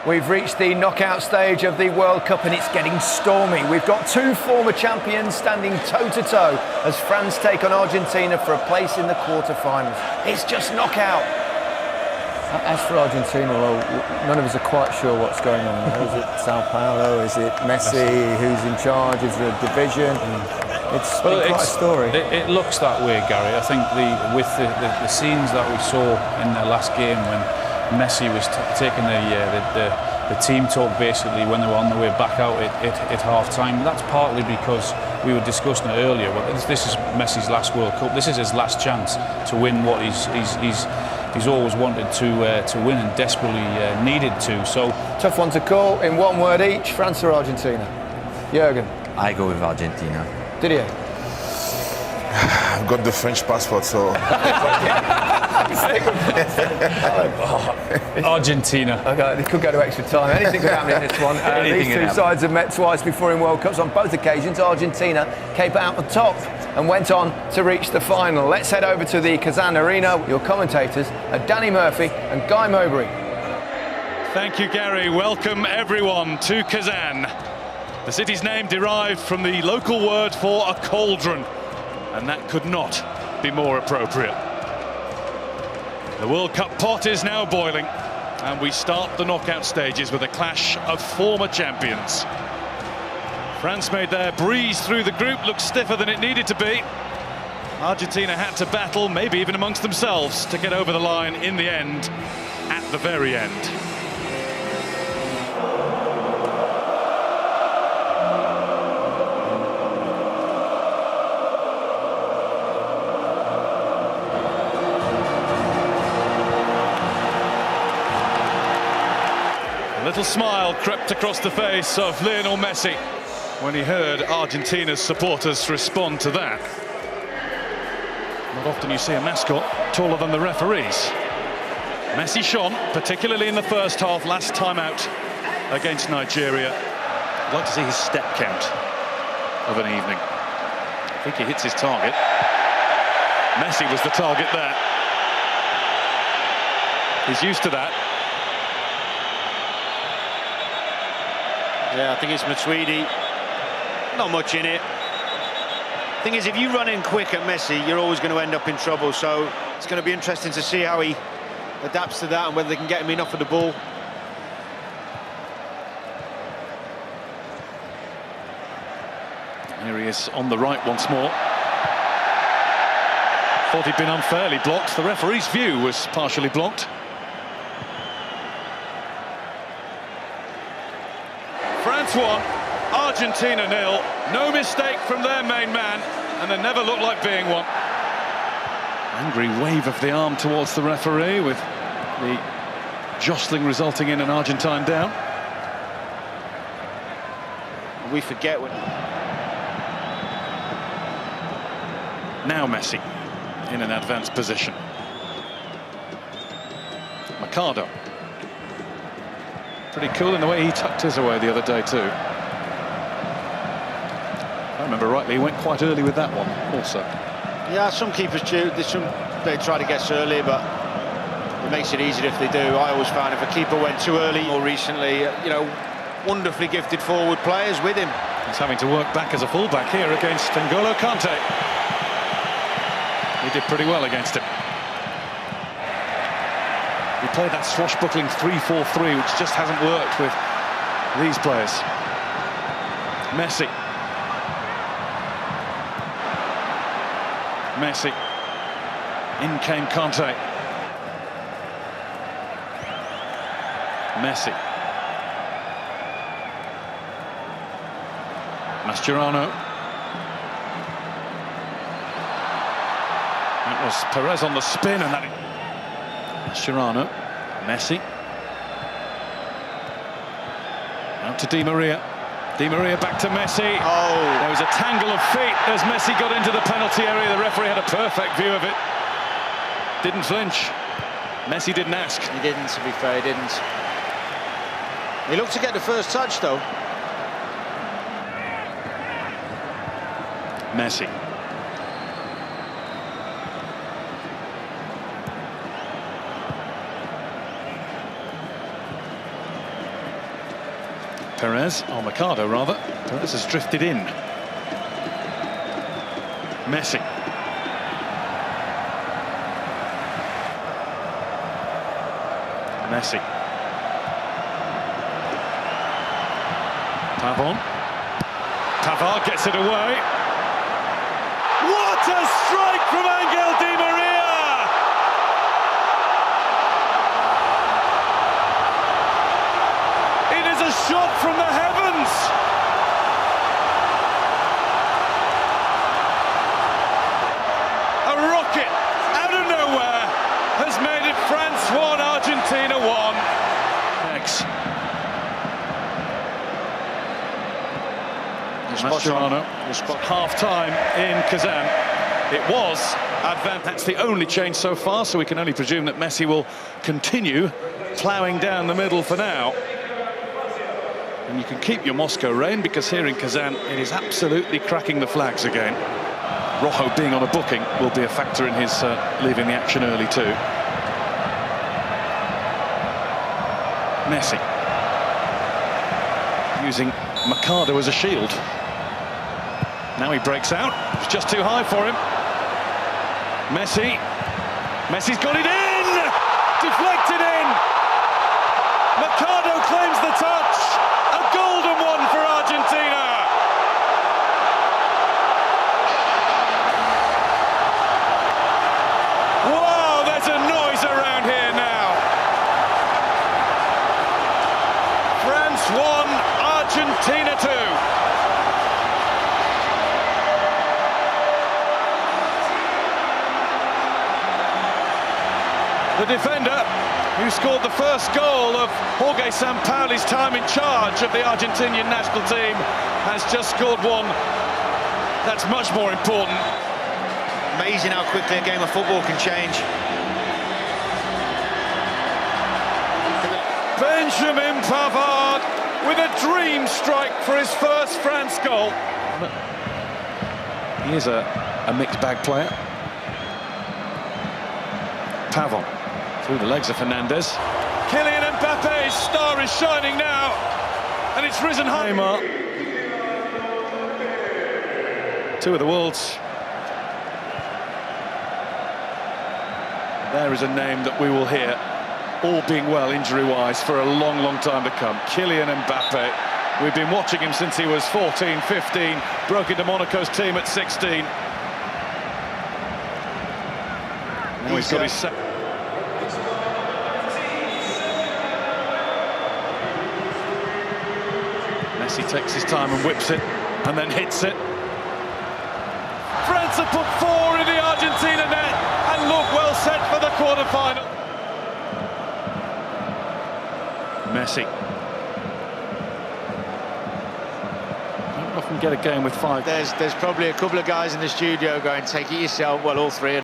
We've reached the knockout stage of the World Cup and it's getting stormy. We've got two former champions standing toe-to-toe as France take on Argentina for a place in the quarter-finals. It's just knockout. As for Argentina, well, none of us are quite sure what's going on. Is it Sao Paulo? Is it Messi? Who's in charge? Is there a division? It's quite a story. It looks that way, Gary. I think with the scenes that we saw in the last game when Messi was taking the team talk basically when they were on their way back out at half-time. That's partly because we were discussing it earlier. Well, this is Messi's last World Cup. This is his last chance to win what he's always wanted to win and desperately needed to. So tough one to call. In one word each, France or Argentina? Jürgen? I go with Argentina. Didier? I've got the French passport, so... Argentina. Okay, they could go to extra time. Anything could happen in this one. These two sides have met twice before in World Cups. On both occasions, Argentina came out on top and went on to reach the final. Let's head over to the Kazan Arena. Your commentators are Danny Murphy and Guy Mowbray. Thank you, Gary. Welcome, everyone, to Kazan. The city's name derived from the local word for a cauldron, and that could not be more appropriate. The World Cup pot is now boiling, and we start the knockout stages with a clash of former champions. France made their breeze through the group, looked stiffer than it needed to be. Argentina had to battle, maybe even amongst themselves, to get over the line in the end, at the very end. A little smile crept across the face of Lionel Messi when he heard Argentina's supporters respond to that. Not often you see a mascot taller than the referees. Messi shone, particularly in the first half, last time out against Nigeria. I'd like to see his step count of an evening. I think he hits his target. Messi was the target there. He's used to that. Yeah, I think it's Matuidi. Not much in it. Thing is, if you run in quick at Messi, you're always going to end up in trouble. So it's going to be interesting to see how he adapts to that and whether they can get him enough of the ball. Here he is on the right once more. Thought he'd been unfairly blocked. The referee's view was partially blocked. France 1, Argentina 0. No mistake from their main man, and there never looked like being one. Angry wave of the arm towards the referee, with the jostling resulting in an Argentine down. We forget when... Now Messi in an advanced position. Mercado. Pretty cool in the way he tucked his away the other day too. If I remember rightly, he went quite early with that one also. Yeah, some keepers do. They try to guess early, but it makes it easier if they do. I always found if a keeper went too early, more recently, you know, wonderfully gifted forward players with him. He's having to work back as a fullback here against N'Golo Kante. He did pretty well against him. He played that swashbuckling 3-4-3, which just hasn't worked with these players. Messi. Messi. In came Kante. Messi. Mascherano. That was Perez on the spin, and that... Mascherano, Messi. Out to Di Maria. Di Maria back to Messi. Oh! There was a tangle of feet as Messi got into the penalty area. The referee had a perfect view of it. Didn't flinch. Messi didn't ask. He didn't, to be fair, he didn't. He looked to get the first touch, though. Messi. Perez, or Mercado rather. Perez has drifted in. Messi. Messi. Pavon. Pavard gets it away. What a strike from Angel Di Maria! It is a shot from the heavens! A rocket out of nowhere has made it France 1, Argentina 1. Next. Mascherano. Half-time in Kazan. It was advanced. That's the only change so far, so we can only presume that Messi will continue ploughing down the middle for now. And you can keep your Moscow reign, because here in Kazan it is absolutely cracking the flags again. Rojo being on a booking will be a factor in his leaving the action early too. Messi using Mercado as a shield. Now he breaks out. It's just too high for him. Messi. Messi's got it in! Deflected in! Mercado claims the touch. A golden one for Argentina. Wow, there's a noise around here now. France 1, Argentina 2. The defender who scored the first goal of Jorge Sampaoli's time in charge of the Argentinian national team has just scored one. That's much more important. Amazing how quickly a game of football can change. Benjamin Pavard with a dream strike for his first France goal. He is a mixed bag player. Pavon. Through the legs of Fernandez. Kylian Mbappe's star is shining now, and it's risen high. Neymar. Two of the world's. There is a name that we will hear, all being well injury-wise, for a long, long time to come. Kylian Mbappe. We've been watching him since he was 14, 15, broke into Monaco's team at 16. Now he's got his second. Messi takes his time and whips it, and then hits it. France have put 4 in the Argentina net, and look well set for the quarter-final. Messi. Don't often get a game with 5. There's probably a couple of guys in the studio going, take it yourself. Well, all three.